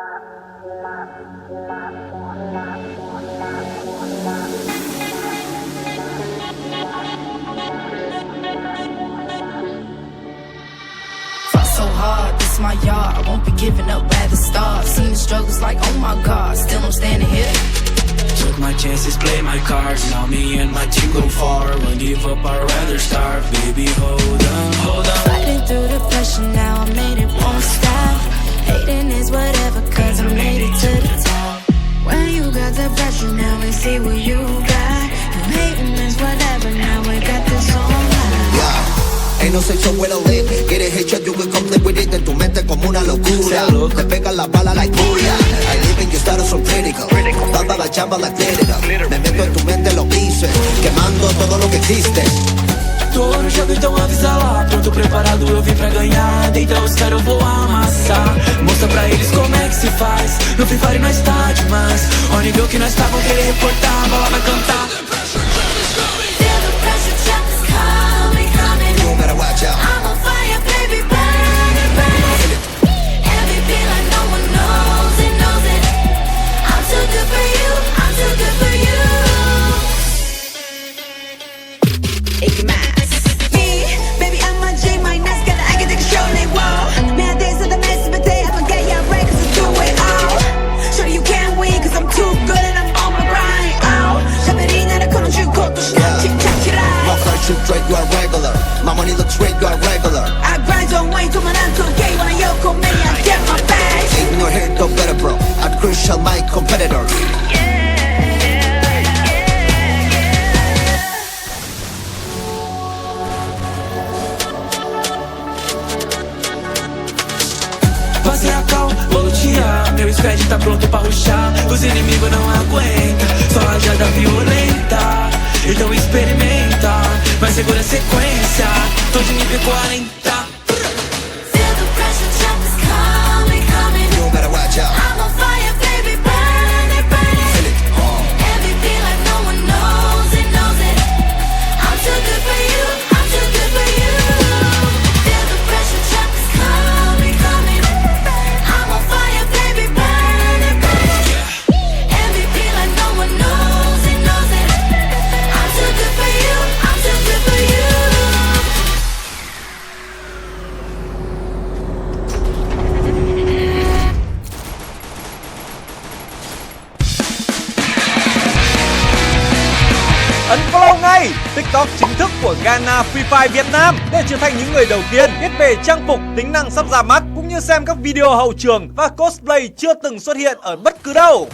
So hard, this is my yard. I won't be giving up at the start. Seen the struggles like, oh my God, still I'm standing here. Took my chances, play my cards. Now me and my team go far. Won't give up, I'd rather starve. Baby, hold on, hold on. Fighting through the pressure, now I made it, won't stop. Hating is whatever, cause I made it to the top. When you got the pressure, now we see what you got. You hating is whatever, now we got this on high. Yeah. Ain't no sexo with a lick. Get it headshot, you will complete with it. En tu mente como una locura. Te pegan la bala like booyah. I live in your status so critical. Dada la chamba la clínica. Me meto en tu mente, lo hice. Quemando todo lo que existe. Tô no jogo, então avisa lá. Pronto, preparado, eu vim pra ganhar. Então os caras eu vou amassar. Mostra pra eles como é que se faz. No Free Fire nós tá demais. Ó o nível que nós tá, vão querer reportar. A bola vai cantar. Watch out. I'm on fire, baby, burn it, burn it. MVP like no one knows it, knows it. I'm too good for you, I'm too good for you. Icky mask. Me, baby, I'm a J, my next got I can take a show, they won't. Man, they said the mess, but they haven't get your right, cause I do it all. Sure you can't win, cause I'm too good and I'm on my grind, oh. 샤벨이 나를 걸어주고 또 시간 틱탁이라. My heart shoot straight, you are regular. My money looks straight, you are regular. I grind on way to my gay when I yoko many I get my bag. Ain't no hate, no better bro. I'd crucial my competitors. Fazer a cal, vou lutear. Meu squad tá pronto pra rushar. Os inimigos não aguentam. Só rajada violenta. Então experimenta, mas segura a sequência. Tô de nível 40. Feel the pressure, jump is coming, coming. You better watch out. I'm on fire, baby, burn it, burn it. Feel it. MVP like no one knows it, knows it. I'm too good for you, I'm too good for you. Feel the pressure, jump is coming, coming. I'm on fire, baby, burn it, burn it. MVP like no one knows it, knows it. I'm too good for you, I'm too good for you. Ấn follow ngay TikTok chính thức của Ghana Free Fire Việt Nam để trở thành những người đầu tiên biết về trang phục, tính năng sắp ra mắt cũng như xem các video hậu trường và cosplay chưa từng xuất hiện ở bất cứ đâu.